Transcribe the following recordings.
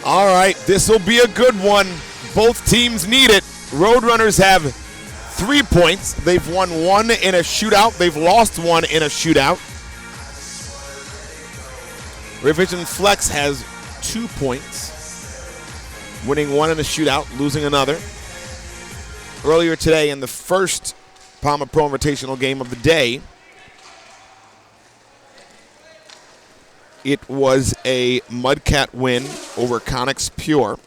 All right, this will be a good one. Both teams need it. Roadrunners have 3 points. They've won one in a shootout. They've lost one in a shootout. Revision Flex has 2 points, winning one in a shootout, losing another. Earlier today in the first Pama Pro Invitational game of the day, it was a Mudcat win over Connex Pure.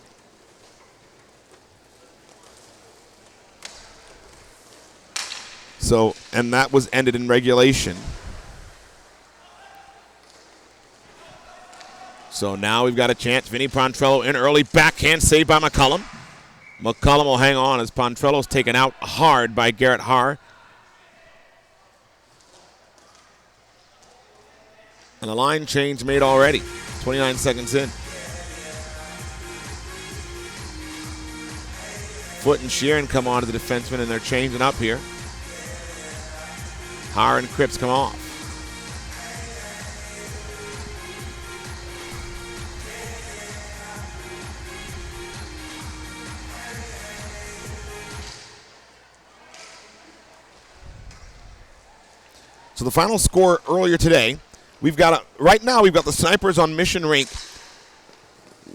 So, and that was ended in regulation. So now we've got a chance. Vinny Pontrello in early, backhand save by McCullum. McCullum will hang on as Pontrello's taken out hard by Garrett Haar. And a line change made already, 29 seconds in. Foot and Sheeran come on to the defenseman, and they're changing up here. Haar and Cripps come off. So the final score earlier today, right now we've got the Snipers on Mission Rink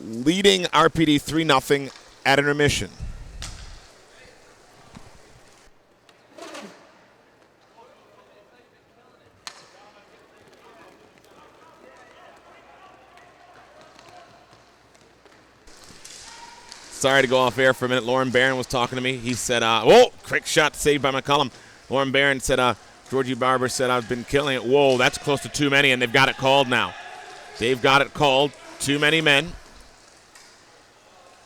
leading RPD 3-0 at intermission. Sorry to go off air for a minute. Lauren Barron was talking to me. He said, whoa, quick shot saved by McCullum. Lauren Barron said, Georgie Barber said, I've been killing it. Whoa, that's close to too many, and they've got it called now. They've got it called. Too many men.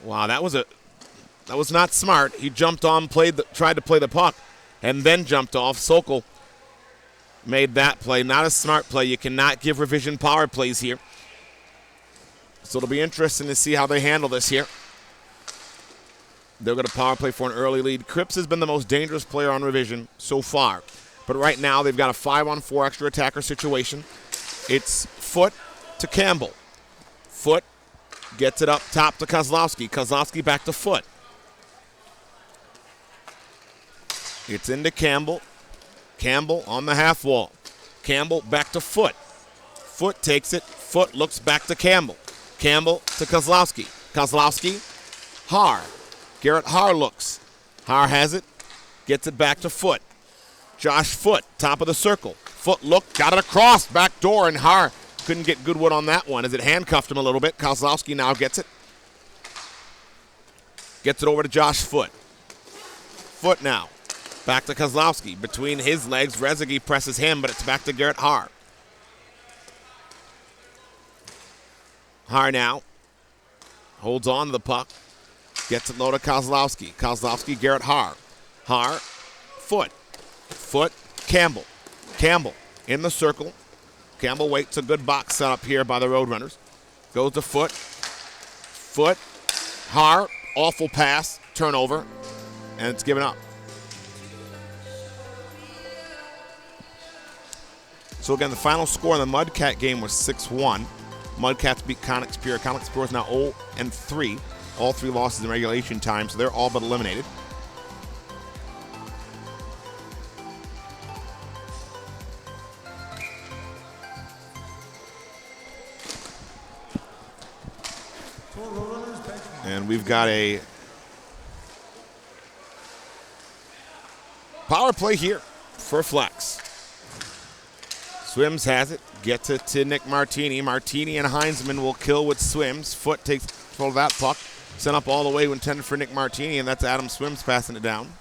Wow, that was not smart. He jumped on, tried to play the puck, and then jumped off. Sokol made that play. Not a smart play. You cannot give revision power plays here. So it'll be interesting to see how they handle this here. They're going to power play for an early lead. Cripps has been the most dangerous player on revision so far. But right now they've got a 5-on-4 extra attacker situation. It's Foot to Campbell. Foot gets it up top to Kozlowski. Kozlowski back to Foot. It's into Campbell. Campbell on the half wall. Campbell back to Foot. Foot takes it. Foot looks back to Campbell. Campbell to Kozlowski. Kozlowski, Haar. Garrett Haar looks. Haar has it. Gets it back to Foot. Josh Foot, top of the circle. Foot looked, got it across, back door, and Haar couldn't get good wood on that one as it handcuffed him a little bit. Kozlowski now gets it. Gets it over to Josh Foot. Foot now. Back to Kozlowski. Between his legs, Rezegi presses him, but it's back to Garrett Haar. Haar now holds on to the puck. Gets it low to Kozlowski. Kozlowski, Garrett Haar. Haar, Foot. Foot, Campbell. Campbell in the circle. Campbell waits a good box set up here by the Roadrunners. Goes to Foot. Foot, Haar, awful pass, turnover, and it's given up. So again, the final score in the Mudcat game was 6-1. Mudcats beat Connex Pure. Connex Pure is now 0-3. All 3 losses in regulation time, so they're all but eliminated. And we've got a power play here for Flex. Swims has it, gets it to Nick Martini. Martini and Heinzman will kill with Swims. Foot takes control of that puck. Sent up all the way intended for Nick Martini, and that's Adam Swims passing it down.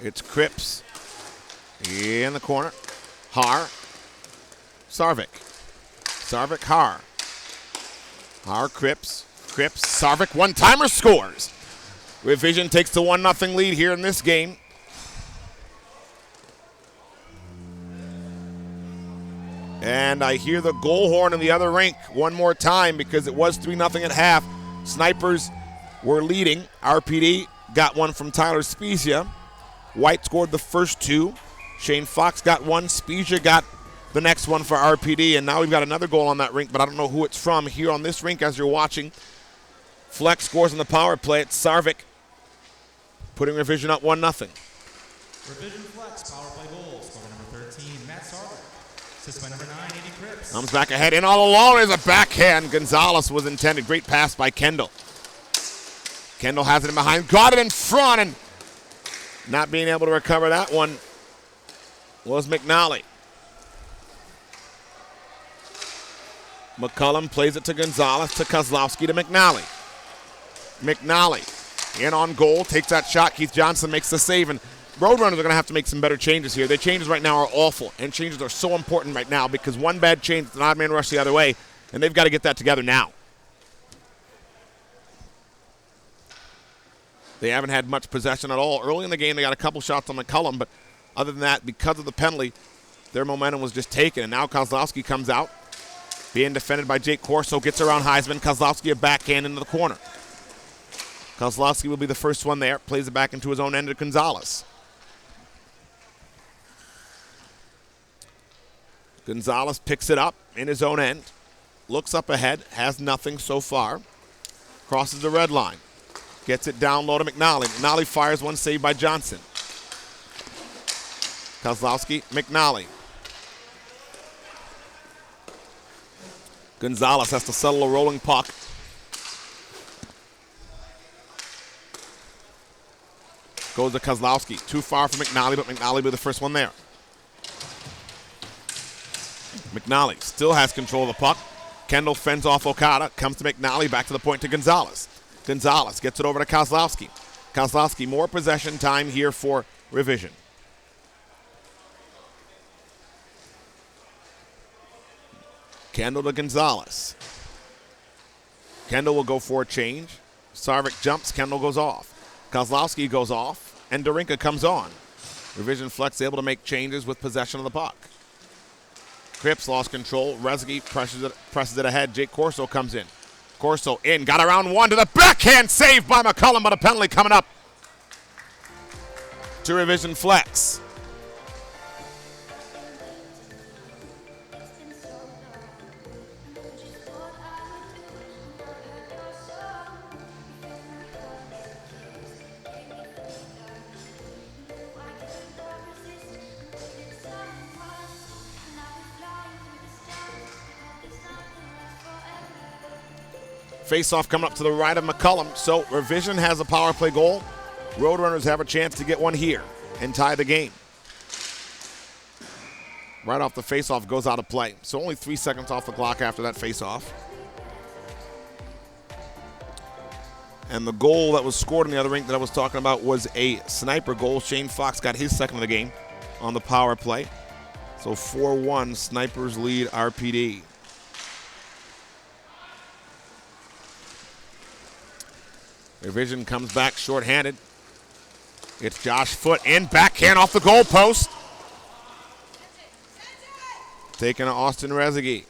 It's Cripps in the corner. Haar. Sarvik. Sarvik, Haar. Haar, Cripps. Cripps, Sarvik, one-timer scores. Revision takes the 1-0 lead here in this game. And I hear the goal horn in the other rink one more time because it was 3-0 at half. Snipers were leading. RPD got one from Tyler Spezia. White scored the first two. Shane Fox got one. Spezia got the next one for RPD, and now we've got another goal on that rink, but I don't know who it's from. Here on this rink, as you're watching, Flex scores on the power play. It's Sarvik putting Revision up 1-0. Revision Flex, power play goal. Scorer number 13, Matt Sarvik. Assist by number 9, 80 Cripps. Comes back ahead, in all alone is a backhand. Gonzalez was intended. Great pass by Kendall. Kendall has it in behind, got it in front, and not being able to recover that one was McNally. McCullum plays it to Gonzalez, to Kozlowski, to McNally. McNally in on goal, takes that shot. Keith Johnson makes the save, and Roadrunners are going to have to make some better changes here. Their changes right now are awful, and changes are so important right now because one bad change is an odd man rush the other way, and they've got to get that together now. They haven't had much possession at all. Early in the game, they got a couple shots on McCullum, but other than that, because of the penalty, their momentum was just taken, and now Kozlowski comes out, being defended by Jake Corso, gets around Heisman. Kozlowski a backhand into the corner. Kozlowski will be the first one there, plays it back into his own end to Gonzalez. Gonzalez picks it up in his own end, looks up ahead, has nothing so far, crosses the red line, gets it down low to McNally. McNally fires one, saved by Johnson. Kozlowski, McNally. Gonzalez has to settle a rolling puck. Goes to Kozlowski. Too far for McNally, but McNally will be the first one there. McNally still has control of the puck. Kendall fends off Okada. Comes to McNally. Back to the point to Gonzalez. Gonzalez gets it over to Kozlowski. Kozlowski, more possession time here for Revision. Kendall to Gonzalez. Kendall will go for a change. Sarvik jumps. Kendall goes off. Kozlowski goes off, and Darinka comes on. Revision Flex able to make changes with possession of the puck. Cripps lost control. Rezegi presses it ahead. Jake Corso comes in. Corso in, got around one to the backhand, saved by McCullum, but a penalty coming up to Revision Flex. Face-off coming up to the right of McCullum. So Revision has a power play goal. Roadrunners have a chance to get one here and tie the game. Right off the face-off goes out of play. So only 3 seconds off the clock after that face-off. And the goal that was scored in the other rink that I was talking about was a sniper goal. Shane Fox got his second of the game on the power play. So 4-1, Snipers lead RPD. Revision comes back shorthanded. It's Josh Foote in, backhand off the goal post. Taken to Austin Rezegi.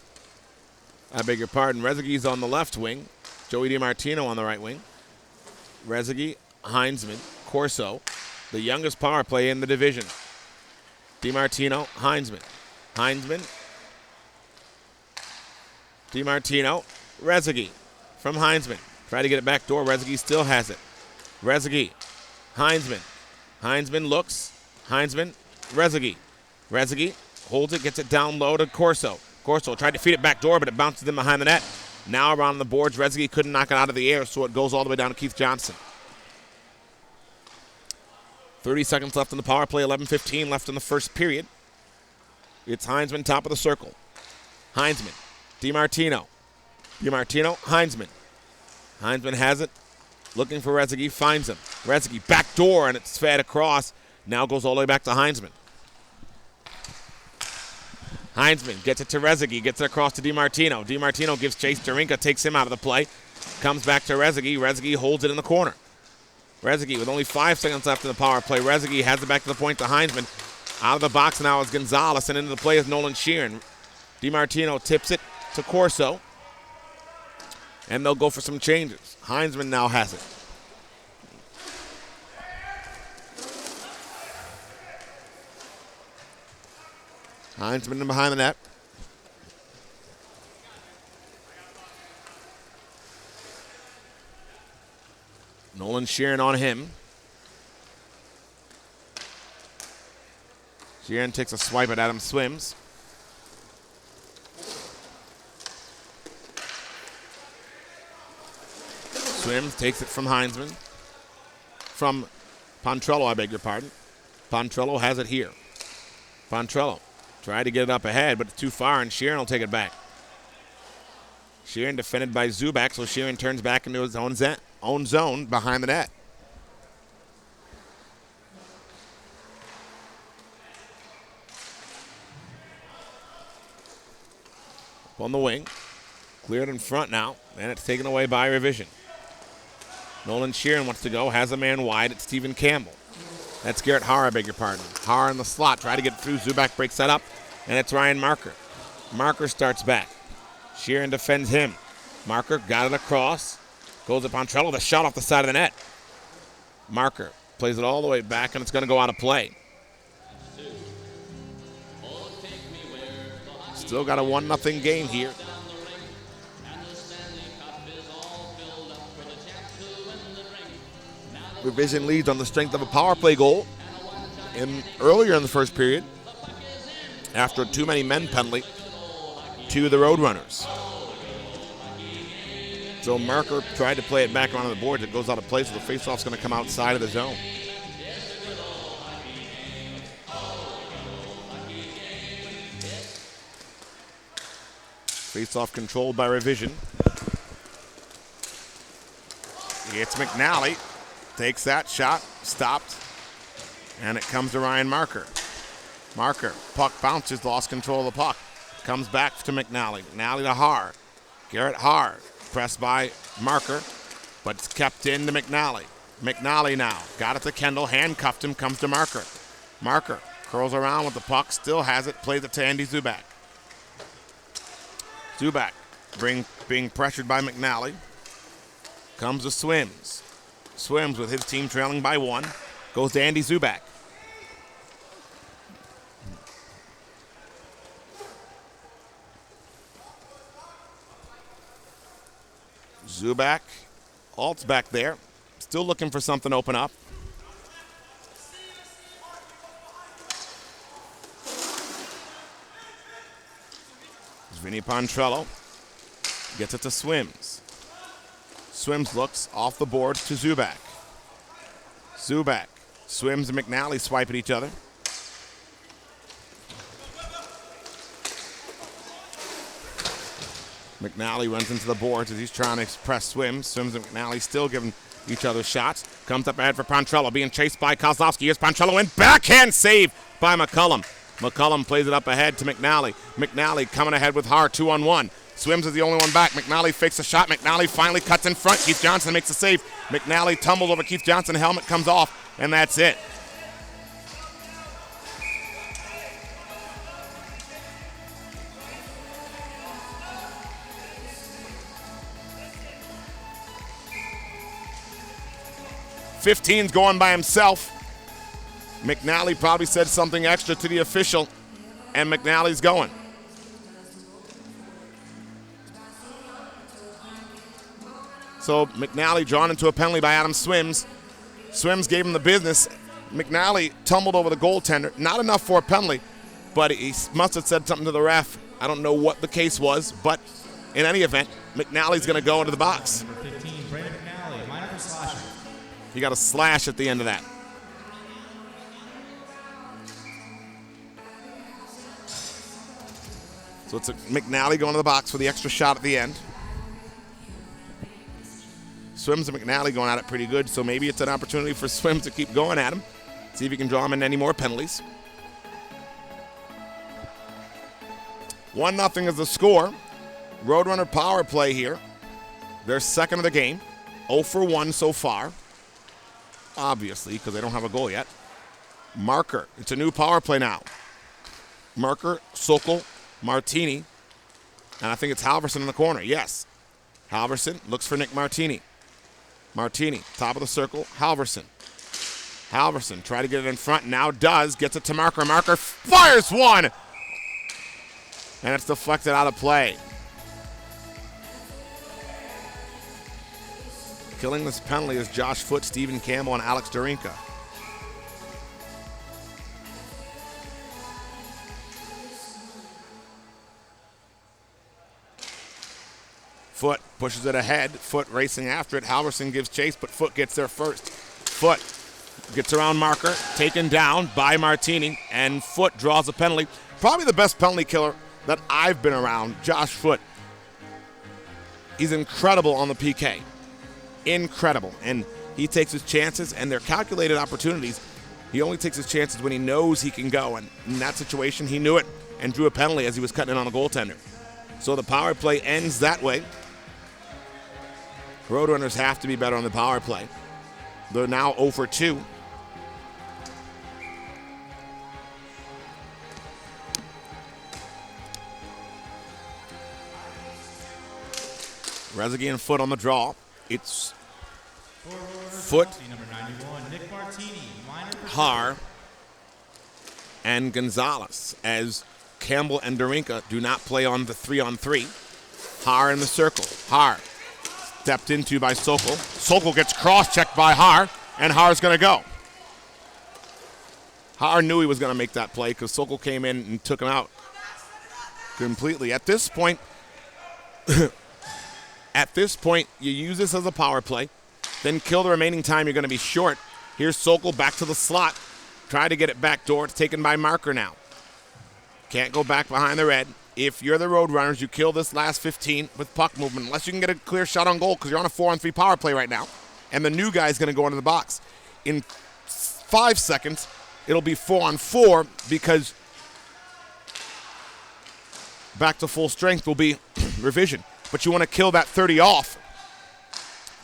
I beg your pardon. Rezegi's on the left wing. Joey DiMartino on the right wing. Rezegi, Heinzman, Corso, the youngest power play in the division. DiMartino, Heinzman. Heinzman, DiMartino, Rezegi from Heinzman. Try to get it back door. Rezegi still has it. Rezegi, Heinzman. Heinzman looks. Heinzman, Rezegi. Rezegi holds it, gets it down low to Corso. Corso tried to feed it back door, but it bounces in behind the net. Now around the boards, Rezegi couldn't knock it out of the air, so it goes all the way down to Keith Johnson. 30 seconds left in the power play, 11:15 left in the first period. It's Heinzman top of the circle. Heinzman, DiMartino. DiMartino, Heinzman. Heinzman has it, looking for Rezegi, finds him. Rezegi, back door, and it's fed across. Now goes all the way back to Heinzman. Heinzman gets it to Rezegi, gets it across to DiMartino. DiMartino gives chase. Darinka takes him out of the play. Comes back to Rezegi. Rezegi holds it in the corner. Rezegi with only 5 seconds left in the power play. Rezegi has it back to the point to Heinzman. Out of the box now is Gonzalez, and into the play is Nolan Sheeran. DiMartino tips it to Corso. And they'll go for some changes. Heinzman now has it. Heinzman in behind the net. Nolan Sheeran on him. Sheeran takes a swipe at Adam Swims. Swims takes it from Heinzman. From Pontrello, I beg your pardon. Pontrello has it here. Pontrello tried to get it up ahead, but it's too far, and Sheeran will take it back. Sheeran defended by Zubak, so Sheeran turns back into his own zone behind the net. Up on the wing. Cleared in front now, and it's taken away by Revision. Nolan Sheeran wants to go, has a man wide. It's Stephen Campbell. That's Garrett Haar, I beg your pardon. Haar in the slot, try to get through. Zubak breaks that up, and it's Ryan Marker. Marker starts back. Sheeran defends him. Marker got it across. Goes to Pontrello, the shot off the side of the net. Marker plays it all the way back, and it's going to go out of play. Still got a 1-0 game here. Revision leads on the strength of a power play goal earlier in the first period after a too many men penalty to the Roadrunners. So Marker tried to play it back onto the boards. It goes out of play, so the faceoff's going to come outside of the zone. Faceoff controlled by Revision. It's McNally. Takes that shot, stopped, and it comes to Ryan Marker. Marker, puck bounces, lost control of the puck. Comes back to McNally. McNally to Haar. Garrett Haar, pressed by Marker, but it's kept in to McNally. McNally now, got it to Kendall, handcuffed him, comes to Marker. Marker curls around with the puck, still has it, plays it to Andy Zubak. Zubak being pressured by McNally. Comes to Swims. Swims with his team trailing by 1. Goes to Andy Zubak. Zubak. Alt's back there. Still looking for something to open up. Vinny Pontrello gets it to Swims. Swims looks off the board to Zubak. Zubak. Swims and McNally swipe at each other. McNally runs into the boards as he's trying to press Swims. Swims and McNally still giving each other shots. Comes up ahead for Pontrello, being chased by Kozlowski. Here's Pontrello in. Backhand save by McCullum. McCullum plays it up ahead to McNally. McNally coming ahead with Haar, 2-on-1. Swims is the only one back. McNally fakes a shot. McNally finally cuts in front. Keith Johnson makes a save. McNally tumbles over Keith Johnson. Helmet comes off, and that's it. '15's going by himself. McNally probably said something extra to the official, and McNally's going. So McNally drawn into a penalty by Adam Swims. Swims gave him the business. McNally tumbled over the goaltender. Not enough for a penalty, but he must have said something to the ref. I don't know what the case was, but in any event, McNally's going to go into the box. Number 15, Brandon McNally, minor for slashing. He got a slash at the end of that. So it's McNally going to the box for the extra shot at the end. Swims and McNally going at it pretty good, so maybe it's an opportunity for Swims to keep going at him. See if he can draw him in any more penalties. 1-0 is the score. Roadrunner power play here. They're second of the game. 0 for 1 so far. Obviously, because they don't have a goal yet. Marker. It's a new power play now. Marker, Sokol, Martini. And I think it's Halverson in the corner. Yes. Halverson looks for Nick Martini. Martini, top of the circle, Halverson. Halverson, try to get it in front, now does, gets it to Marker. Marker fires one and it's deflected out of play. Killing this penalty is Josh Foote, Stephen Campbell, and Alex Darinka. Foote pushes it ahead. Foote racing after it. Halverson gives chase, but Foote gets there first. Foote gets around Marker, taken down by Martini, and Foote draws a penalty. Probably the best penalty killer that I've been around, Josh Foote. He's incredible on the PK. Incredible. And he takes his chances, and they're calculated opportunities. He only takes his chances when he knows he can go. And in that situation, he knew it and drew a penalty as he was cutting in on the goaltender. So the power play ends that way. Roadrunners have to be better on the power play. They're now 0 for 2. Rezegi and Foote on the draw. It's Foote, Haar, and Gonzalez as Campbell and Darinka do not play on the 3-on-3. Haar in the circle. Haar stepped into by Sokol. Sokol gets cross-checked by Haar, and Haar's going to go. Haar knew he was going to make that play because Sokol came in and took him out completely. At this point, you use this as a power play, then kill the remaining time you're going to be short. Here's Sokol back to the slot. Try to get it back door. It's taken by Marker now. Can't go back behind the red. If you're the Roadrunners, you kill this last 15 with puck movement, unless you can get a clear shot on goal because you're on a 4-on-3 power play right now. And the new guy's going to go into the box. In 5 seconds, it'll be 4-on-4 because back to full strength will be revision. But you want to kill that 30 off.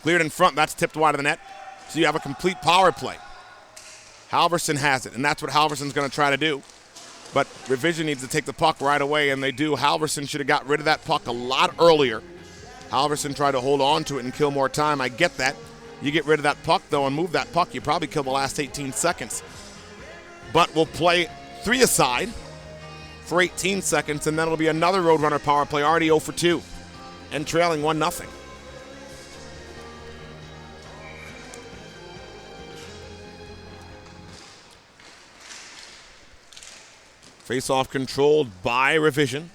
Cleared in front, that's tipped wide of the net. So you have a complete power play. Halverson has it, and that's what Halverson's going to try to do. But Revision needs to take the puck right away, and they do. Halverson should have got rid of that puck a lot earlier. Halverson tried to hold on to it and kill more time. I get that. You get rid of that puck, though, and move that puck, you probably kill the last 18 seconds. But we'll play 3 aside for 18 seconds, and then it'll be another Roadrunner power play, already 0 for 2, and trailing 1-0. Face-off controlled by Revision.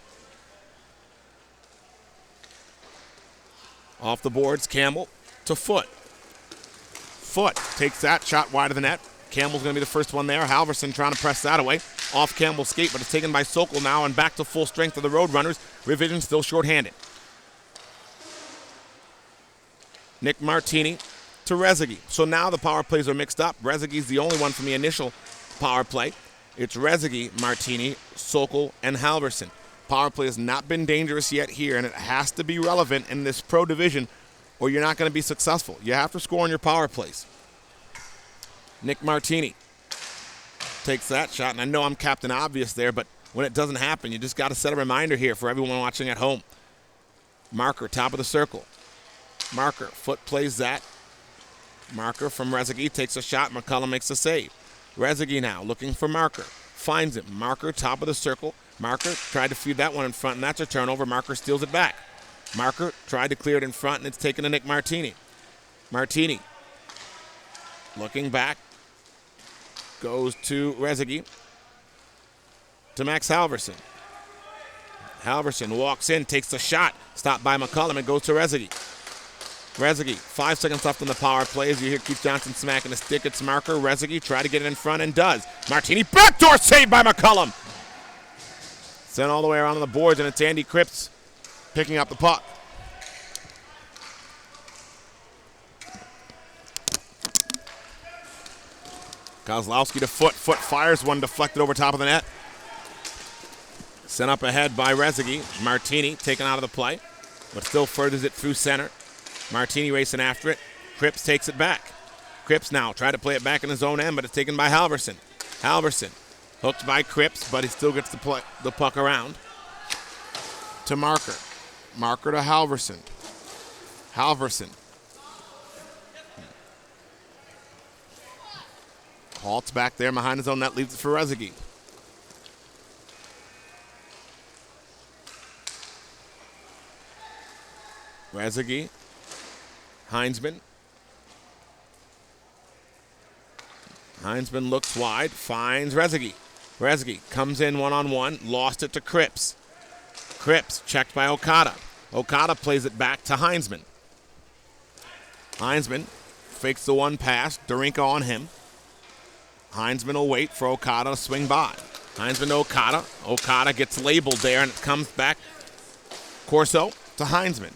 Off the boards, Campbell to Foote. Foote takes that shot wide of the net. Campbell's going to be the first one there. Halverson trying to press that away. Off Campbell's skate, but it's taken by Sokol now and back to full strength of the Roadrunners. Revision still shorthanded. Nick Martini to Rezegi. So now the power plays are mixed up. Rezegi's the only one from the initial power play. It's Rezegi, Martini, Sokol, and Halverson. Power play has not been dangerous yet here, and it has to be relevant in this pro division or you're not going to be successful. You have to score on your power plays. Nick Martini takes that shot, and I know I'm Captain Obvious there, but when it doesn't happen, you just got to set a reminder here for everyone watching at home. Marker, top of the circle. Marker, Foote plays that. Marker from Rezegi takes a shot. McCullum makes a save. Rezegi now looking for Marker. Finds him. Marker, top of the circle. Marker tried to feed that one in front, and that's a turnover. Marker steals it back. Marker tried to clear it in front, and it's taken to Nick Martini. Martini looking back. Goes to Rezegi. To Max Halverson. Halverson walks in, takes the shot. Stopped by McCullum, and goes to Rezegi. Rezegi, 5 seconds left on the power play as you hear Keith Johnson smacking the stick. It's Marker. Rezegi try to get it in front and does. Martini, backdoor save by McCullum. Sent all the way around on the boards, and it's Andy Cripps picking up the puck. Kozlowski to Foote. Foote fires one, deflected over top of the net. Sent up ahead by Rezegi. Martini taken out of the play, but still furthers it through center. Martini racing after it. Cripps takes it back. Cripps now try to play it back in his own end, but it's taken by Halverson. Halverson hooked by Cripps, but he still gets the puck around to Marker. Marker to Halverson. Halverson halts back there behind his own net, leaves it for Rezegi. Rezegi. Heinzman. Heinzman looks wide, finds Rezegi. Rezegi comes in one-on-one, lost it to Cripps. Cripps checked by Okada. Okada plays it back to Heinzman. Heinzman fakes the one pass, Darinka on him. Heinzman will wait for Okada to swing by. Heinzman to Okada. Okada gets labeled there, and it comes back. Corso to Heinzman.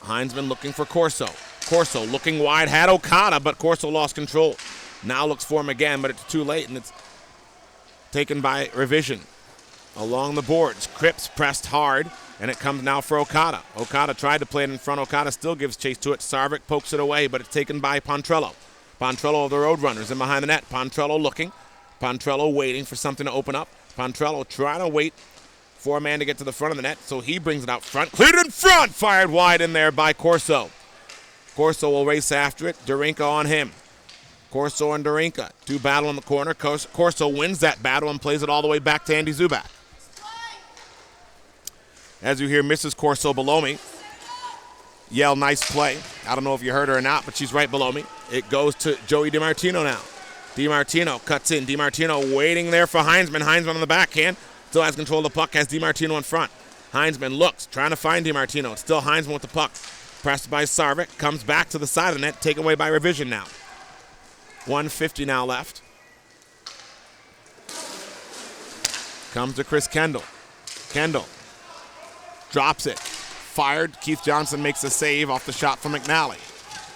Heinzman looking for Corso. Corso looking wide, had Okada, but Corso lost control. Now looks for him again, but it's too late, and it's taken by Revision. Along the boards, Cripps pressed hard, and it comes now for Okada. Okada tried to play it in front. Okada still gives chase to it. Sarvik pokes it away, but it's taken by Pontrello. Pontrello of the Roadrunners in behind the net. Pontrello looking. Pontrello waiting for something to open up. Pontrello trying to wait for a man to get to the front of the net, so he brings it out front. Cleared in front! Fired wide in there by Corso. Corso will race after it. Darinka on him. Corso and Darinka do battle in the corner. Corso wins that battle and plays it all the way back to Andy Zubak. As you hear Mrs. Corso below me yell, nice play. I don't know if you heard her or not, but she's right below me. It goes to Joey DiMartino now. DiMartino cuts in. DiMartino waiting there for Heinzman. Heinzman on the backhand. Still has control of the puck, has DiMartino in front. Heinzman looks, trying to find DiMartino. It's still Heinzman with the puck. Pressed by Sarvik. Comes back to the side of the net. Taken away by Revision now. 1:50 now left. Comes to Chris Kendall. Kendall drops it. Fired. Keith Johnson makes a save off the shot from McNally.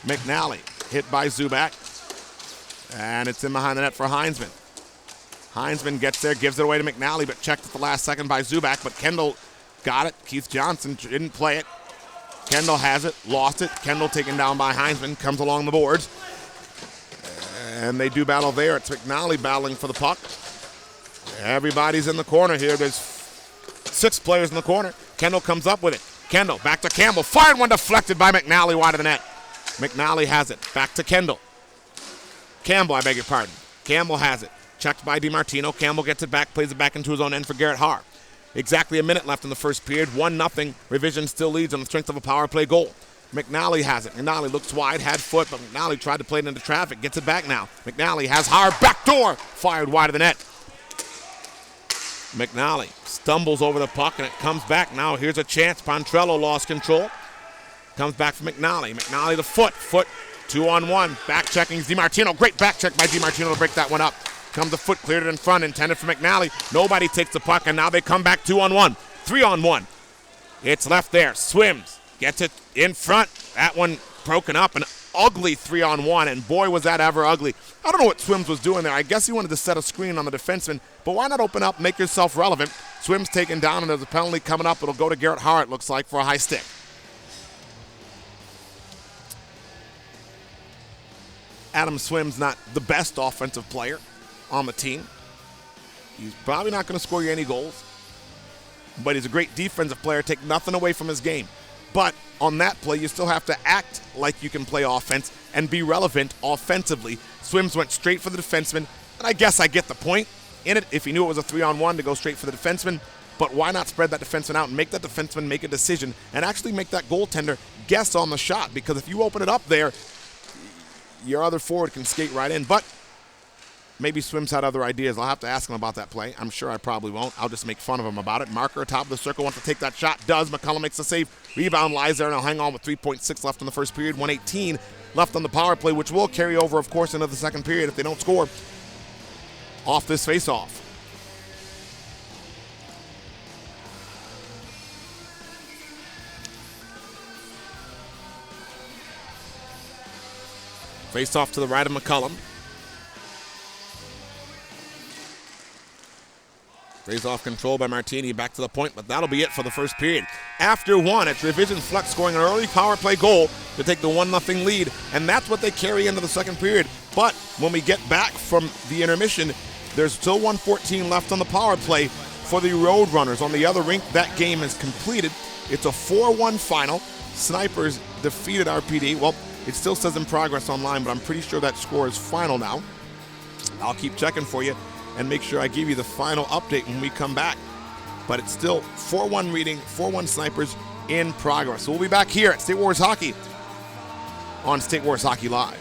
McNally hit by Zubak. And it's in behind the net for Heinzman. Heinzman gets there, gives it away to McNally, but checked at the last second by Zubak. But Kendall got it. Keith Johnson didn't play it. Kendall has it, lost it. Kendall taken down by Heinzman, comes along the boards. And they do battle there. It's McNally battling for the puck. Everybody's in the corner here. There's 6 players in the corner. Kendall comes up with it. Kendall back to Campbell. Fired one deflected by McNally wide of the net. McNally has it. Back to Kendall. Campbell, I beg your pardon. Campbell has it. Checked by DiMartino. Campbell gets it back, plays it back into his own end for Garrett Haar. Exactly a minute left in the first period. 1-0. Revision still leads on the strength of a power play goal. McNally has it. McNally looks wide, had foot, but McNally tried to play it into traffic. Gets it back now. McNally has Haar. Backdoor. Fired wide of the net. McNally stumbles over the puck, and it comes back now. Here's a chance. Pontrello lost control. Comes back for McNally. McNally the foot. Foot 2-on-1. Back checking DiMartino. Great back check by DiMartino to break that one up. Comes the foot, cleared it in front, intended for McNally. Nobody takes the puck, and now they come back 2-on-1. 3-on-1. It's left there. Swims. Gets it in front. That one broken up. An ugly 3-on-1, and boy, was that ever ugly. I don't know what Swims was doing there. I guess he wanted to set a screen on the defenseman, but why not open up, make yourself relevant? Swims taken down, and there's a penalty coming up. It'll go to Garrett Haar, it looks like, for a high stick. Adam Swims not the best offensive player on the team. He's probably not going to score you any goals, but he's a great defensive player. Take nothing away from his game. But on that play, you still have to act like you can play offense and be relevant offensively. Swims went straight for the defenseman, and I guess I get the point in it. If he knew it was a 3-on-1 to go straight for the defenseman, but why not spread that defenseman out and make that defenseman make a decision and actually make that goaltender guess on the shot? Because if you open it up there, your other forward can skate right in. But maybe Swims had other ideas. I'll have to ask him about that play. I'm sure I probably won't. I'll just make fun of him about it. Marker atop the circle wants to take that shot. Does. McCullum makes the save. Rebound lies there, and I'll hang on with 3.6 left in the first period. 1:18 left on the power play, which will carry over, of course, into the second period if they don't score off this face-off. Face-off to the right of McCullum. Face-off control by Martini, back to the point, but that'll be it for the first period. After one, it's Revision Flex scoring an early power play goal to take the 1-0 lead, and that's what they carry into the second period. But when we get back from the intermission, there's still 1:14 left on the power play for the Roadrunners. On the other rink, that game is completed. It's a 4-1 final. Snipers defeated RPD. Well, it still says in progress online, but I'm pretty sure that score is final now. I'll keep checking for you and make sure I give you the final update when we come back. but it's still 4-1 reading, 4-1 snipers in progress. So we'll be back here at State Wars Hockey on State Wars Hockey Live.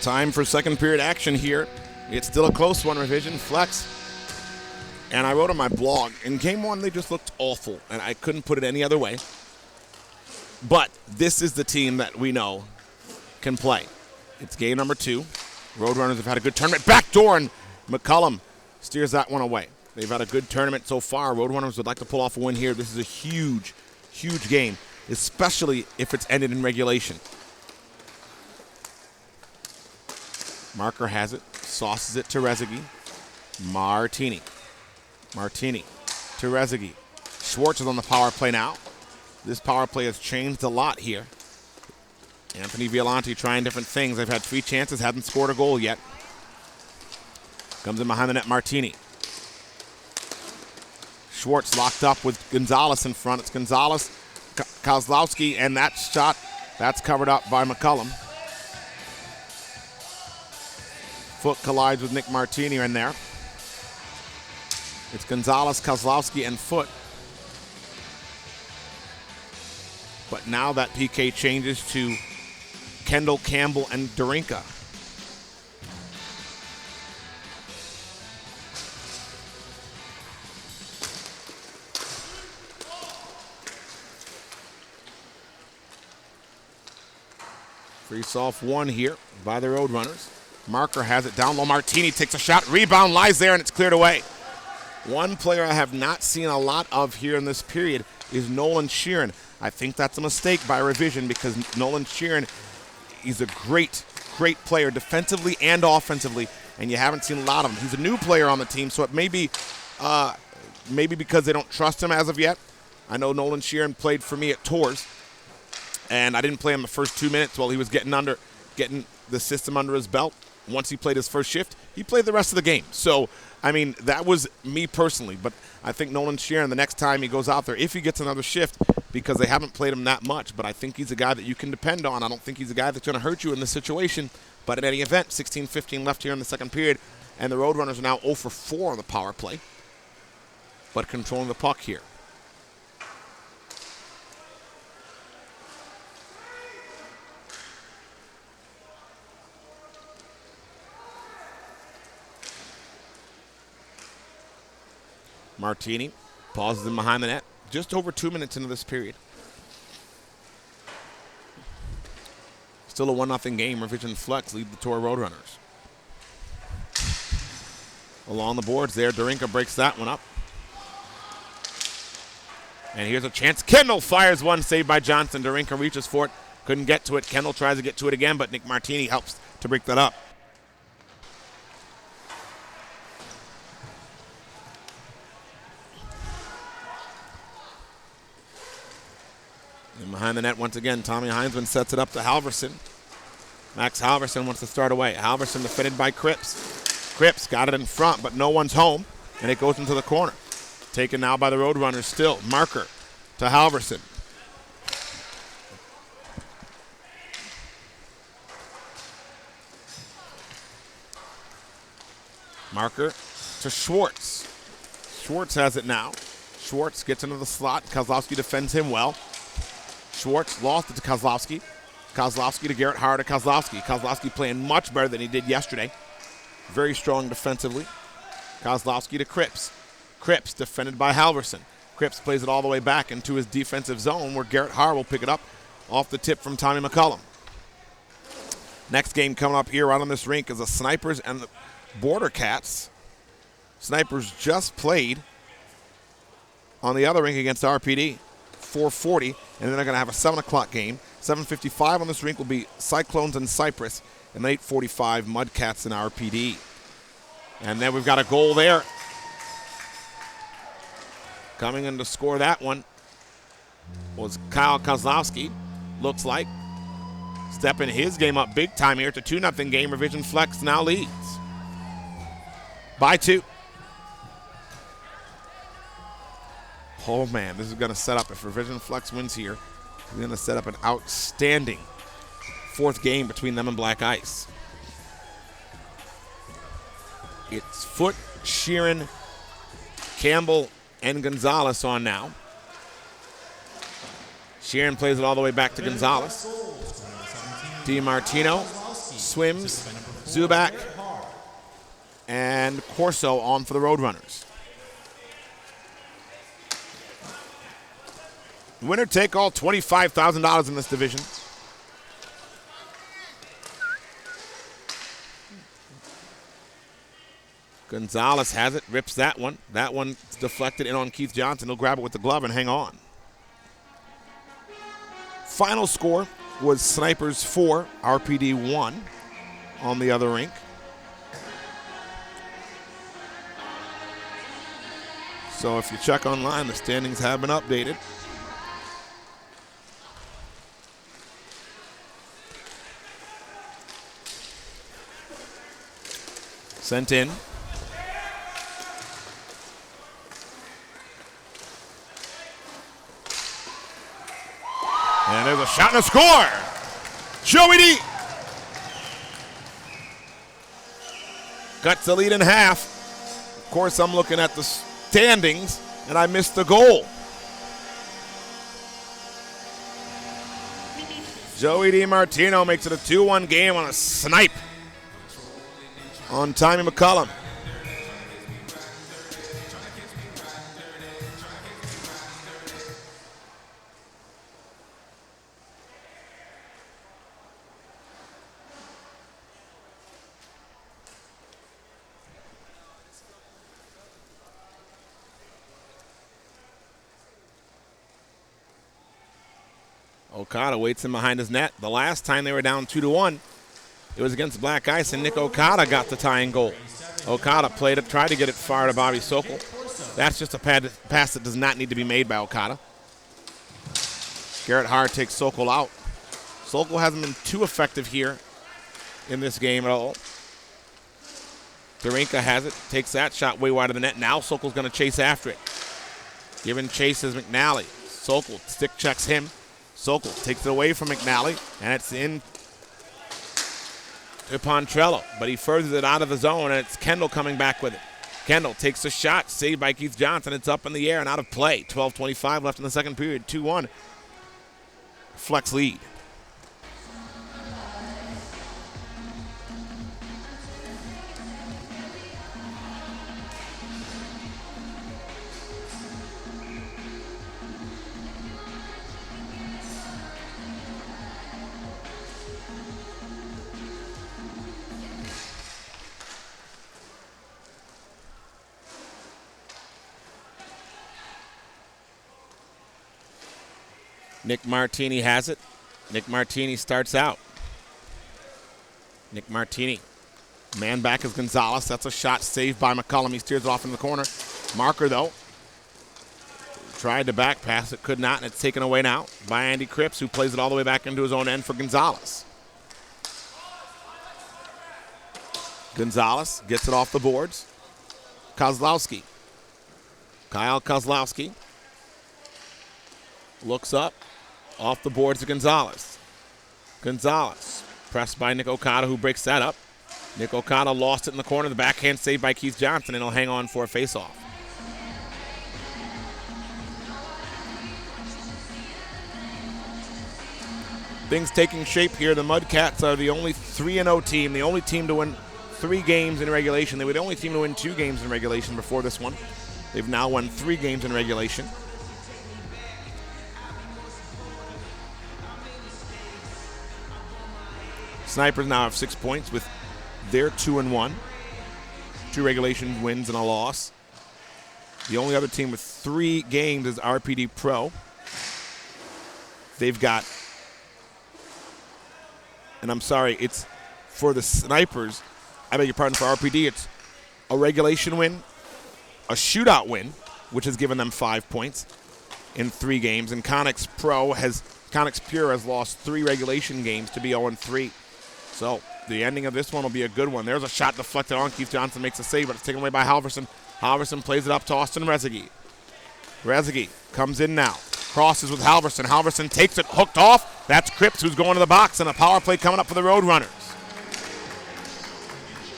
Time for second period action here. It's still a close one, Revision Flex. And I wrote on my blog, in game one, they just looked awful, and I couldn't put it any other way. But this is the team that we know can play. It's game number 2. Roadrunners have had a good tournament. Backdoor, and McCullum steers that one away. They've had a good tournament so far. Roadrunners would like to pull off a win here. This is a huge, huge game, especially if it's ended in regulation. Marker has it, sauces it to Rezegi. Martini to Rezegi. Schwartz is on the power play now. This power play has changed a lot here. Anthony Violante trying different things. They've had 3 chances, hasn't scored a goal yet. Comes in behind the net, Martini. Schwartz locked up with Gonzalez in front. It's Gonzalez, Kozlowski, and that shot, that's covered up by McCullum. Foot collides with Nick Martini in there. It's Gonzalez, Kozlowski, and Foot. But now that PK changes to Kendall, Campbell, and Darinka. Face-off one here by the Roadrunners. Marker has it down low. Martini takes a shot. Rebound lies there, and it's cleared away. One player I have not seen a lot of here in this period is Nolan Sheeran. I think that's a mistake by Revision because Nolan Sheeran is a great, great player defensively and offensively, and you haven't seen a lot of him. He's a new player on the team, so it may be because they don't trust him as of yet. I know Nolan Sheeran played for me at Tours, and I didn't play him the first 2 minutes while he was getting the system under his belt. Once he played his first shift, he played the rest of the game. So, I mean, that was me personally. But I think Nolan Sheeran, the next time he goes out there, if he gets another shift, because they haven't played him that much, but I think he's a guy that you can depend on. I don't think he's a guy that's going to hurt you in this situation. But in any event, 16-15 left here in the second period, and the Roadrunners are now 0 for 4 on the power play, but controlling the puck here. Martini pauses in behind the net. Just over 2 minutes into this period. Still a 1-0 game. Revision Flex lead the Tour Roadrunners. Along the boards there, Darinka breaks that one up. And here's a chance. Kendall fires one, saved by Johnson. Darinka reaches for it, couldn't get to it. Kendall tries to get to it again, but Nick Martini helps to break that up. And behind the net once again, Tommy Heinzman sets it up to Halverson. Max Halverson wants to start away. Halverson defended by Cripps. Cripps got it in front, but no one's home, and it goes into the corner. Taken now by the Roadrunners still. Marker to Halverson. Marker to Schwartz. Schwartz has it now. Schwartz gets into the slot. Kozlowski defends him well. Schwartz lost it to Kozlowski. Kozlowski to Garrett Hart to Kozlowski. Kozlowski playing much better than he did yesterday. Very strong defensively. Kozlowski to Cripps. Cripps defended by Halverson. Cripps plays it all the way back into his defensive zone where Garrett Hart will pick it up off the tip from Tommy McCullum. Next game coming up here right on this rink is the Snipers and the Border Cats. Snipers just played on the other rink against RPD, 4:40, and then they're going to have a 7 o'clock game. 7:55 on this rink will be Cyclones and Cypress, and 8:45 Mudcats and RPD. And then we've got a goal there. Coming in to score that one was Kyle Kozlowski, looks like. Stepping his game up big time here. It's a 2-0 game. Revision Flex now leads by 2. Oh, man, this is going to set up, if Revision Flex wins here, it's going to set up an outstanding 4th game between them and Black Ice. It's Foote, Sheeran, Campbell, and Gonzalez on now. Sheeran plays it all the way back to Gonzalez. DiMartino, Swims, Zuback, and Corso on for the Roadrunners. Winner take all, $25,000 in this division. Gonzalez has it, rips that one. That one's deflected in on Keith Johnson. He'll grab it with the glove and hang on. Final score was Snipers 4, RPD 1 on the other rink. So if you check online, the standings have been updated. Sent in. And there's a shot and a score. Joey D cuts the lead in half. Of course, I'm looking at the standings, and I missed the goal. Joey DiMartino makes it a 2-1 game on a snipe on Tommy McCullum. Okada waits him behind his net. The last time they were down 2-1, it was against Black Ice, and Nick Okada got the tying goal. Okada played it, tried to get it far to Bobby Sokol. That's just a pass that does not need to be made by Okada. Garrett Hart takes Sokol out. Sokol hasn't been too effective here in this game at all. Darinka has it, takes that shot way wide of the net. Now Sokol's going to chase after it. Giving chase is McNally. Sokol stick checks him. Sokol takes it away from McNally, and it's in to Pontrello, but he furthers it out of the zone, and it's Kendall coming back with it. Kendall takes a shot, saved by Keith Johnson. It's up in the air and out of play. 12:25 left in the second period, 2-1. Flex lead. Nick Martini has it. Nick Martini starts out. Nick Martini. Man back is Gonzalez. That's a shot saved by McCullum. He steers it off in the corner. Marker, though, tried to back pass it, could not, and it's taken away now by Andy Cripps, who plays it all the way back into his own end for Gonzalez. Gonzalez gets it off the boards. Kozlowski. Kyle Kozlowski looks up. Off the boards to Gonzalez. Gonzalez pressed by Nick Okada, who breaks that up. Nick O'Connell lost it in the corner. The backhand saved by Keith Johnson, and he'll hang on for a face-off. Things taking shape here. The Mudcats are the only 3-0 team, the only team to win 3 games in regulation. They were the only team to win 2 games in regulation before this one. They've now won 3 games in regulation. Snipers now have 6 points with their 2-1. 2 regulation wins and a loss. The only other team with 3 games is RPD Pro. They've got, and I'm sorry, it's for the Snipers, I beg your pardon, for RPD, it's a regulation win, a shootout win, which has given them 5 points in 3 games, and Connex Pure has lost 3 regulation games to be 0-3. So the ending of this one will be a good one. There's a shot deflected on. Keith Johnson makes a save, but it's taken away by Halverson. Halverson plays it up to Austin Rezegi. Rezegi comes in now. Crosses with Halverson. Halverson takes it, hooked off. That's Cripps who's going to the box, and a power play coming up for the Roadrunners.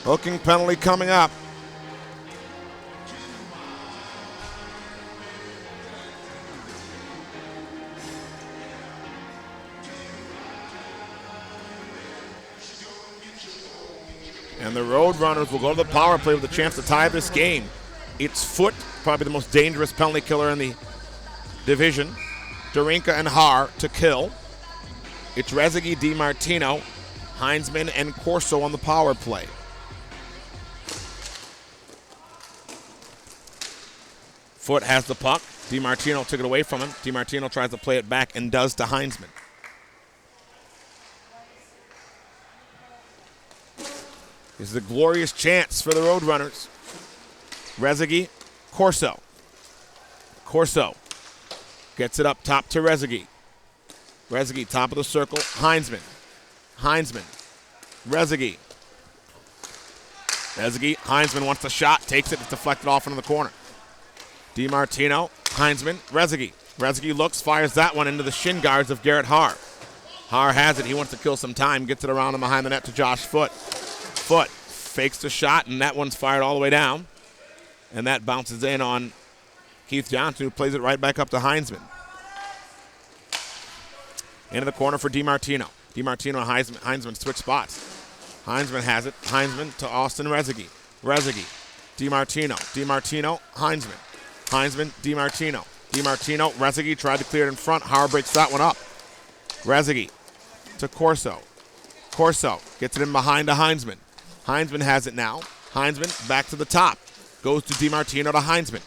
Hooking penalty coming up. And the Roadrunners will go to the power play with a chance to tie this game. It's Foot, probably the most dangerous penalty killer in the division. Darinka and Haar to kill. It's Rezegi, DiMartino, Heinzman, and Corso on the power play. Foot has the puck. DiMartino took it away from him. DiMartino tries to play it back and does to Heinzman. This is a glorious chance for the Roadrunners. Rezegi, Corso. Corso gets it up top to Rezegi. Rezegi, top of the circle, Heinzman. Heinzman, Rezegi. Rezegi, Heinzman wants the shot, takes it, it's deflected off into the corner. DiMartino, Heinzman, Rezegi. Rezegi looks, fires that one into the shin guards of Garrett Haar. Haar has it, he wants to kill some time, gets it around and behind the net to Josh Foot. Foot fakes the shot, and that one's fired all the way down. And that bounces in on Keith Johnson, who plays it right back up to Heinzman. Into the corner for DiMartino. DiMartino and Heinzman switch spots. Heinzman has it. Heinzman to Austin Rezegi. Rezegi, DiMartino. DiMartino, Heinzman. Heinzman, DiMartino. DiMartino, Rezegi tried to clear it in front. Haar breaks that one up. Rezegi to Corso. Corso gets it in behind to Heinzman. Heinzman has it now. Heinzman back to the top. Goes to DiMartino to Heinzman.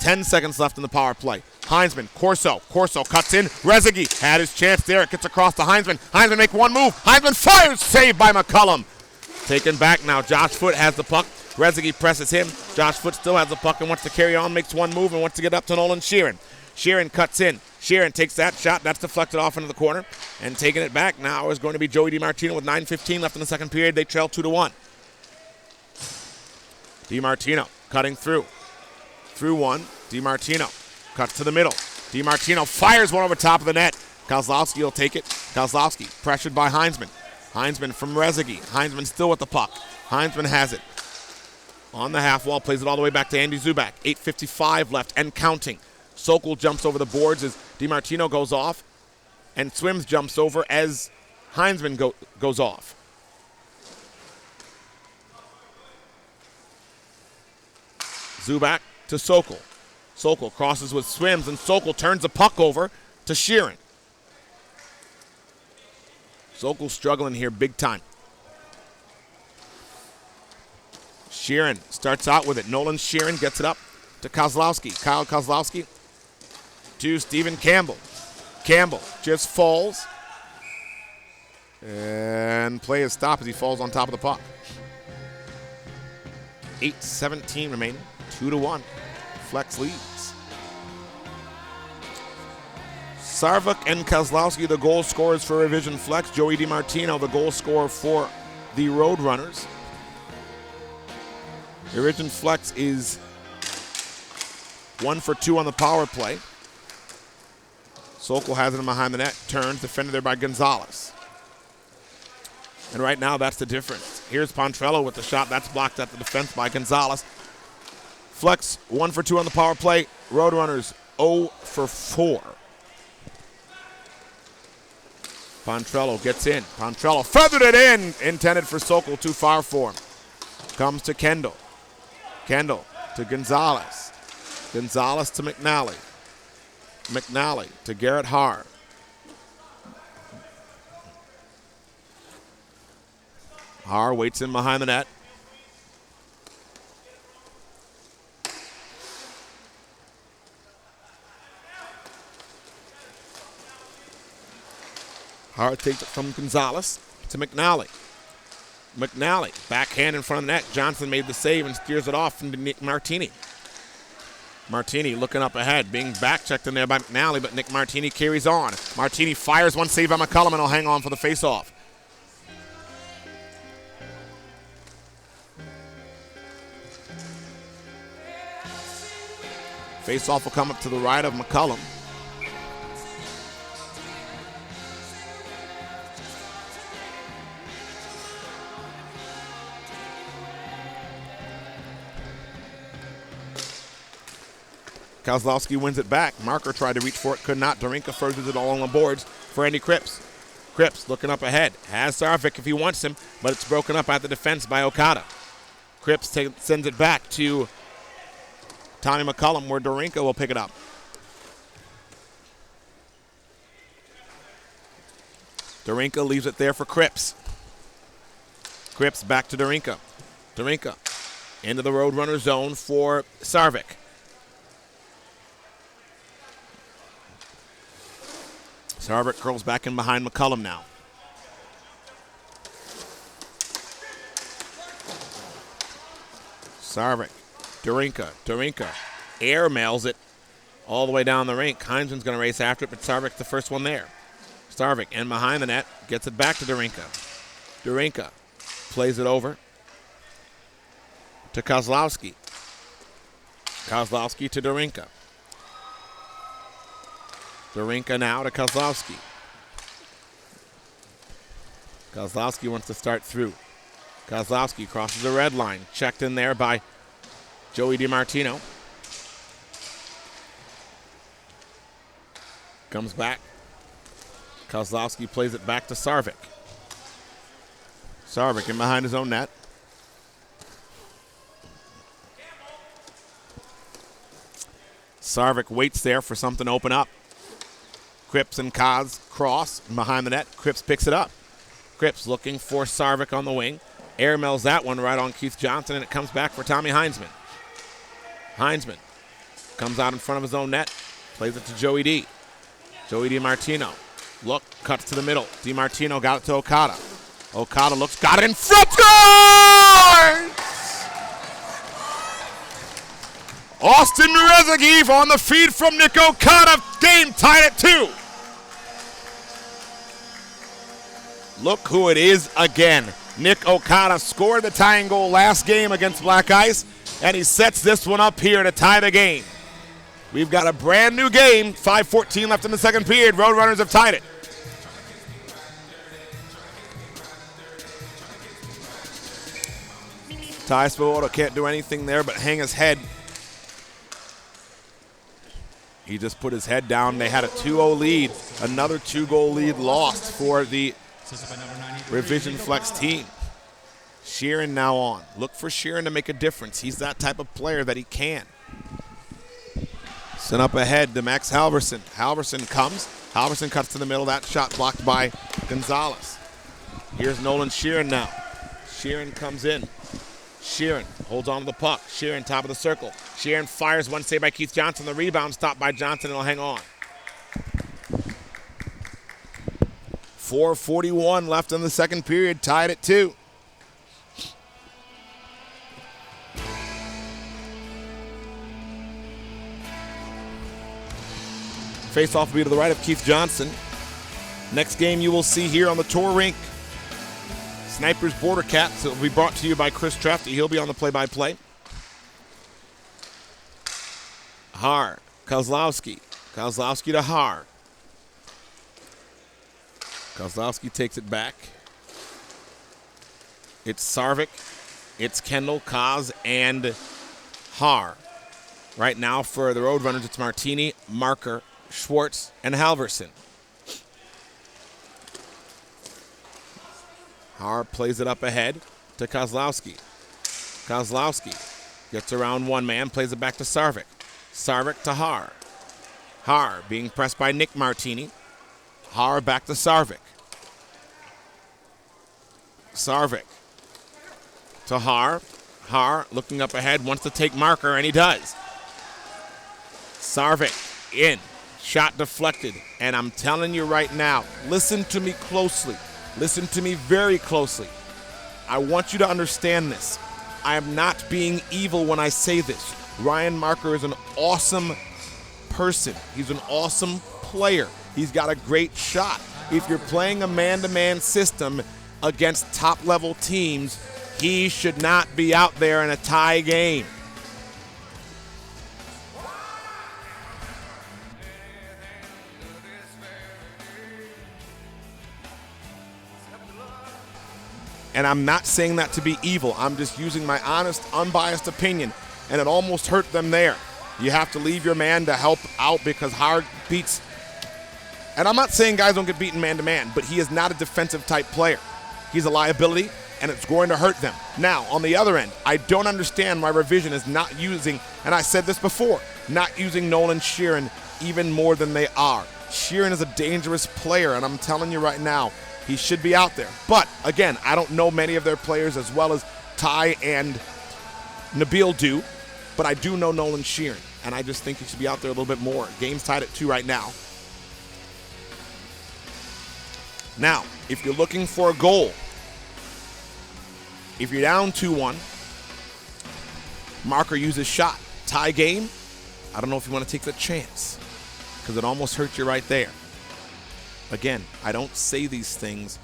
10 seconds left in the power play. Heinzman, Corso. Corso cuts in. Rezegi had his chance there. It gets across to Heinzman. Heinzman make one move. Heinzman fires. Saved by McCullum. Taken back now. Josh Foot has the puck. Rezegi presses him. Josh Foot still has the puck and wants to carry on. Makes one move and wants to get up to Nolan Sheeran. Sheeran cuts in. Sheeran takes that shot. That's deflected off into the corner. And taking it back now is going to be Joey DiMartino with 9:15 left in the second period. They trail 2-1. DiMartino cutting through. Through one. DiMartino cuts to the middle. DiMartino fires one over top of the net. Kozlowski will take it. Kozlowski pressured by Heinzman. Heinzman from Rezegi. Heinzman still with the puck. Heinzman has it. On the half wall, plays it all the way back to Andy Zubak. 8:55 left and counting. Sokol jumps over the boards as DiMartino goes off, and Swims jumps over as Heinzman goes off. Zubak to Sokol. Sokol crosses with Swims, and Sokol turns the puck over to Sheeran. Sokol struggling here big time. Sheeran starts out with it. Nolan Sheeran gets it up to Kozlowski. Kyle Kozlowski to Stephen Campbell. Campbell just falls. And play is stopped as he falls on top of the puck. 8:17 remaining. 2-1. Flex leads. Sarvik and Kozlowski, the goal scorers for Revision Flex. Joey DiMartino, the goal scorer for the Roadrunners. Revision Flex is 1 for 2 on the power play. Sokol has it in behind the net. Turns, defended there by Gonzalez. And right now, that's the difference. Here's Pontrello with the shot. That's blocked at the defense by Gonzalez. Flex 1 for 2 on the power play. Roadrunners 0 for 4. Pontrello gets in. Pontrello feathered it in. Intended for Sokol, too far for him. Comes to Kendall. Kendall to Gonzalez. Gonzalez to McNally. McNally to Garrett Haar. Haar waits in behind the net. Haar takes it from Gonzalez to McNally. McNally, backhand in front of the net. Johnson made the save and steers it off into Nick Martini. Martini looking up ahead, being back-checked in there by McNally, but Nick Martini carries on. Martini fires one save by McCullum, and he'll hang on for the face-off. Face-off will come up to the right of McCullum. Kozlowski wins it back. Marker tried to reach for it, could not. Dorinka furthers it along the boards for Andy Cripps. Cripps looking up ahead. Has Sarvik if he wants him, but it's broken up at the defense by Okada. Cripps sends it back to Tommy McCullum, where Dorinka will pick it up. Dorinka leaves it there for Cripps. Cripps back to Dorinka. Dorinka into the Roadrunner zone for Sarvik. Sarvik curls back in behind McCullum now. Sarvik, Dorinka, air mails it all the way down the rink. Heinzman's going to race after it, but Sarvik's the first one there. Sarvik in behind the net, gets it back to Dorinka. Dorinka plays it over to Kozlowski. Kozlowski to Dorinka. Dorinka now to Kozlowski. Kozlowski wants to start through. Kozlowski crosses the red line. Checked in there by Joey DiMartino. Comes back. Kozlowski plays it back to Sarvik. Sarvik in behind his own net. Sarvik waits there for something to open up. Cripps and Kaz cross behind the net. Cripps picks it up. Cripps looking for Sarvik on the wing. Air mails that one right on Keith Johnson, and it comes back for Tommy Heinzman. Heinzman comes out in front of his own net. Plays it to Joey D. Joey DiMartino. Look, cuts to the middle. DiMartino got it to Okada. Okada looks, got it in front. Scores! Austin Rezagiv on the feed from Nick Okada. Game tied at 2. Look who it is again. Nick Okada scored the tying goal last game against Black Ice, and he sets this one up here to tie the game. We've got a brand new game. 5:14 left in the second period. Roadrunners have tied it. Ty Svoboda can't do anything there but hang his head. He just put his head down. They had a 2-0 lead. Another 2-goal lead lost for the Revision Flex team. Sheeran now on. Look for Sheeran to make a difference. He's that type of player that he can. Sent up ahead to Max Halverson. Halverson comes. Halverson cuts to the middle. That shot blocked by Gonzalez. Here's Nolan Sheeran now. Sheeran comes in. Sheeran holds on to the puck. Sheeran top of the circle. Sheeran fires one save by Keith Johnson. The rebound stopped by Johnson, and he'll hang on. 4:41 left in the second period, tied at 2. Face-off will be to the right of Keith Johnson. Next game you will see here on the tour rink. Snipers Border Cats. It will be brought to you by Chris Trefty. He'll be on the play-by-play. Haar. Kozlowski. Kozlowski to Haar. Kozlowski takes it back. It's Sarvik, it's Kendall, Kaz, and Har. Right now for the Roadrunners, it's Martini, Marker, Schwartz, and Halverson. Har plays it up ahead to Kozlowski. Kozlowski gets around one man, plays it back to Sarvik. Sarvik to Har. Har being pressed by Nick Martini. Har back to Sarvik. Sarvik to Har. Har looking up ahead, wants to take Marker, and he does. Sarvik in. Shot deflected. And I'm telling you right now, listen to me closely. Listen to me very closely. I want you to understand this. I am not being evil when I say this. Ryan Marker is an awesome person. He's an awesome player. He's got a great shot. If you're playing a man-to-man system against top-level teams, he should not be out there in a tie game. And I'm not saying that to be evil. I'm just using my honest, unbiased opinion, and it almost hurt them there. You have to leave your man to help out because Hard beats. And I'm not saying guys don't get beaten man-to-man, but he is not a defensive-type player. He's a liability, and it's going to hurt them. Now, on the other end, I don't understand why Revision is not using, and I said this before, not using Nolan Sheeran even more than they are. Sheeran is a dangerous player, and I'm telling you right now, he should be out there. But, again, I don't know many of their players as well as Ty and Nabil do, but I do know Nolan Sheeran, and I just think he should be out there a little bit more. Game's tied at 2 right now. Now, if you're looking for a goal, if you're down 2-1, Marker uses shot. Tie game, I don't know if you want to take the chance because it almost hurt you right there. Again, I don't say these things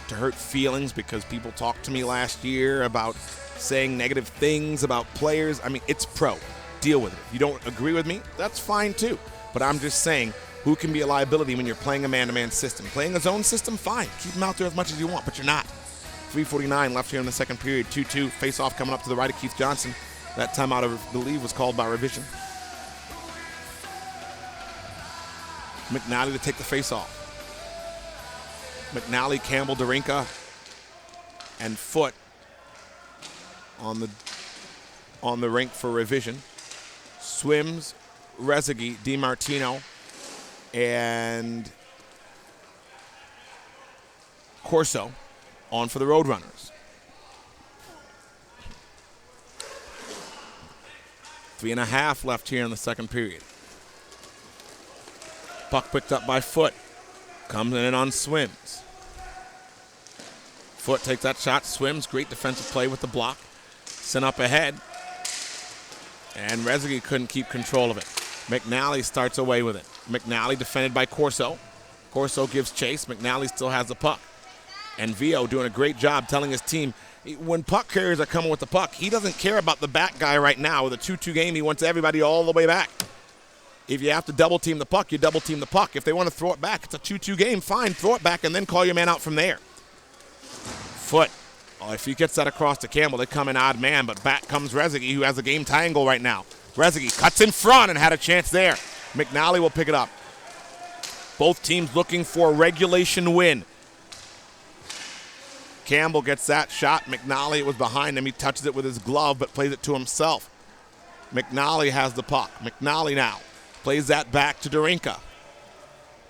to hurt feelings because people talked to me last year about saying negative things about players. I mean, it's pro. Deal with it. If you don't agree with me, that's fine too. But I'm just saying, who can be a liability when you're playing a man-to-man system? Playing a zone system, fine. Keep him out there as much as you want, but you're not. 3:49 left here in the second period. 2-2. Face-off coming up to the right of Keith Johnson. That timeout, I believe, was called by Revision. McNally to take the face-off. McNally, Campbell, Darinka, and Foot on the rink for Revision. Swims, Rezegi, DiMartino, and Corso on for the Roadrunners. 3.5 left here in the second period. Puck picked up by Foot. Comes in on Swims. Foot takes that shot. Swims, great defensive play with the block. Sent up ahead. And Rezegi couldn't keep control of it. McNally starts away with it. McNally defended by Corso. Corso gives chase. McNally still has the puck. And Vio doing a great job telling his team, when puck carriers are coming with the puck, he doesn't care about the back guy right now. With a 2-2 game, he wants everybody all the way back. If you have to double-team the puck, you double-team the puck. If they want to throw it back, it's a 2-2 game, fine, throw it back and then call your man out from there. Foot. Oh, if he gets that across to Campbell, they come in odd man, but back comes Rezegi, who has a game-tying goal right now. Rezegi cuts in front and had a chance there. McNally will pick it up. Both teams looking for a regulation win. Campbell gets that shot. McNally was behind him. He touches it with his glove, but plays it to himself. McNally has the puck. McNally now plays that back to Darinka.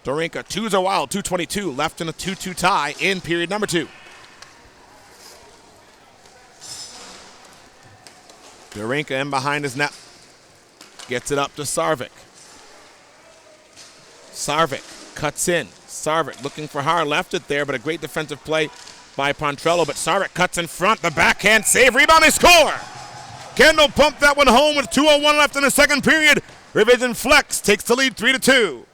Darinka, 2s are wild, 2:22 left in a 2-2 tie in period number 2. Darinka in behind his net. Gets it up to Sarvik. Sarvik cuts in. Sarvik looking for Har, left it there, but a great defensive play by Pontrello, but Sarvik cuts in front. The backhand save, rebound, they score! Kendall pumped that one home with 2:01 left in the second period. Revision Flex takes the lead 3-2.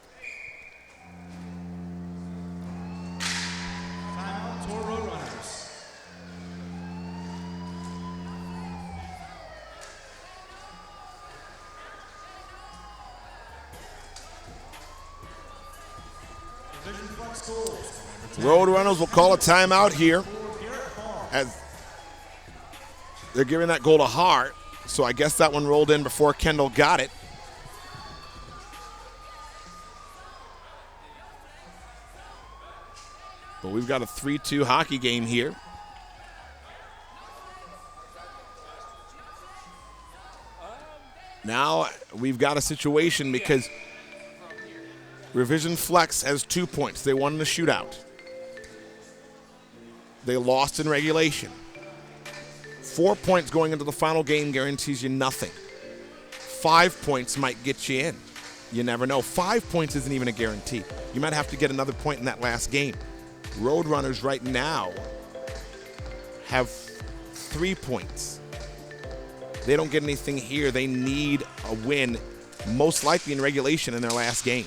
Timeout, Tour Roadrunners. Revision Flex goals. Roadrunners will call a timeout here. as they're giving that goal to Hart. So I guess that one rolled in before Kendall got it. But we've got a 3-2 hockey game here. Now we've got a situation because Revision Flex has 2 points. They won in the shootout. They lost in regulation. 4 points going into the final game guarantees you nothing. 5 points might get you in. You never know. 5 points isn't even a guarantee. You might have to get another point in that last game. Roadrunners right now have 3 points. They don't get anything here. They need a win, most likely in regulation in their last game.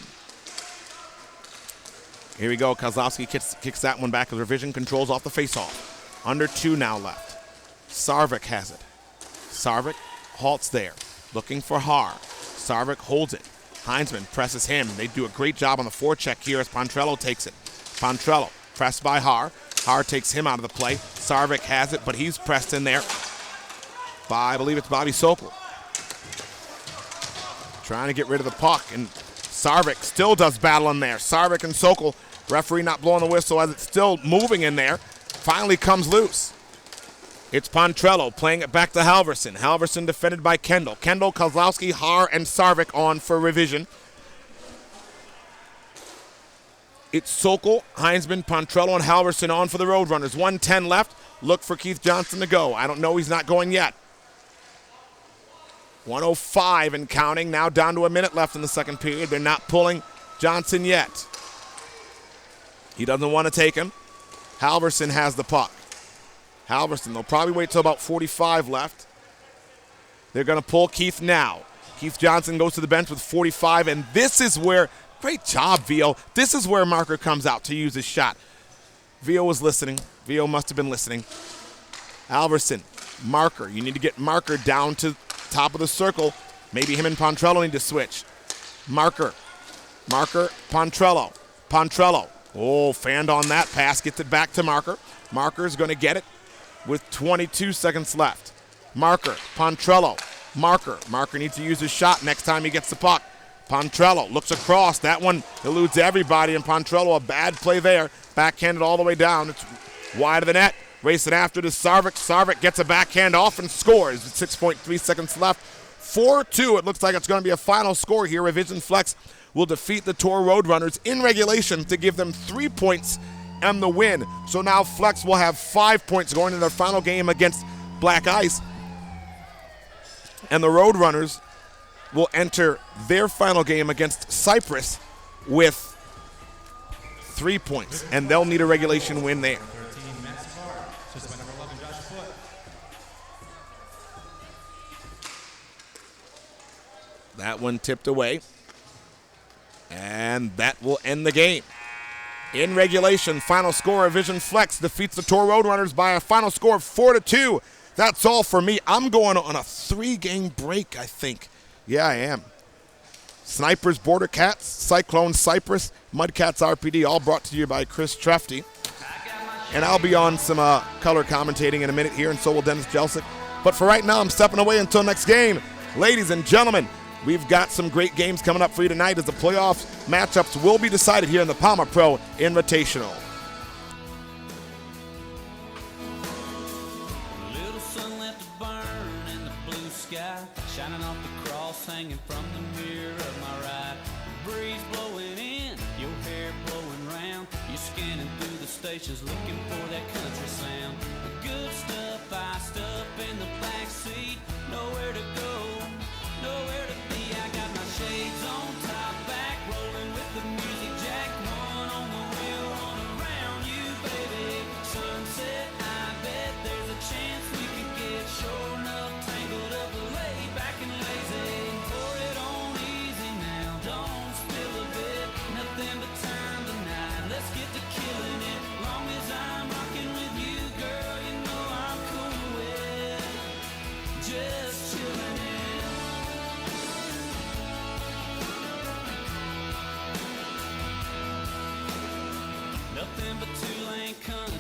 Here we go. Kozlowski kicks that one back as Revision controls off the faceoff. Under 2 now left. Sarvik has it. Sarvik halts there, looking for Har. Sarvik holds it. Heinzman presses him. They do a great job on the forecheck here as Pontrello takes it. Pontrello pressed by Har. Har takes him out of the play. Sarvik has it, but he's pressed in there by, I believe it's Bobby Sokol. Trying to get rid of the puck, and Sarvik still does battle in there. Sarvik and Sokol, referee not blowing the whistle as it's still moving in there. Finally comes loose. It's Pontrello playing it back to Halverson. Halverson defended by Kendall. Kendall, Kozlowski, Har, and Sarvik on for Revision. It's Sokol, Heinzman, Pontrello, and Halverson on for the Roadrunners. 1:10 left. Look for Keith Johnson to go. I don't know. He's not going yet. 1:05 and counting. Now down to a minute left in the second period. They're not pulling Johnson yet. He doesn't want to take him. Halverson has the puck. Halverson, they'll probably wait till about 45 left. They're going to pull Keith now. Keith Johnson goes to the bench with 45, and this is where, great job, Vio. This is where Marker comes out to use his shot. Vio was listening. Vio must have been listening. Halverson, Marker. You need to get Marker down to top of the circle. Maybe him and Pontrello need to switch. Marker, Pontrello. Pontrello. Oh, fanned on that pass. Gets it back to Marker. Marker's going to get it with 22 seconds left. Marker, Pontrello, Marker. Marker needs to use his shot next time he gets the puck. Pontrello looks across. That one eludes everybody, and Pontrello, a bad play there. Backhanded all the way down. It's wide of the net. Racing after to Sarvik. Sarvik gets a backhand off and scores with 6.3 seconds left. 4-2. It looks like it's going to be a final score here. Revision Flex will defeat the Tor Roadrunners in regulation to give them 3 points and the win. So now Flex will have 5 points going into their final game against Black Ice. And the Roadrunners will enter their final game against Cyprus with 3 points. And they'll need a regulation win there. That one tipped away. And that will end the game. In regulation, final score, Revision Flex defeats the Tor Roadrunners by a final score of 4-2. That's all for me. I'm going on a 3-game break, I think. Yeah, I am. Snipers, Border Cats, Cyclone, Cypress, Mudcats RPD, all brought to you by Chris Trefty. And I'll be on some color commentating in a minute here, and so will Dennis Jelsic. But for right now, I'm stepping away until next game. Ladies and gentlemen, we've got some great games coming up for you tonight as the playoffs matchups will be decided here in the Pama Pro Invitational. Little sun left to burn in the blue sky, shining off the cross hanging from the mirror of my right. The breeze blowing in, your hair blowing round. You're scanning through the stations looking for that country sound. The good stuff iced up in the back seat, nowhere to go, nowhere to be. I got my shades on, top back, rolling with the music jack, one on the wheel, on around you, baby. Sunset, I bet there's a chance we could get sure enough tangled up, laid back and lazy. Pour it on easy now, don't spill a bit, nothing but time tonight. Let's get to killing it, long as I'm rocking with you, girl, you know I'm cool with just chilling it. Nothing but two-lane country.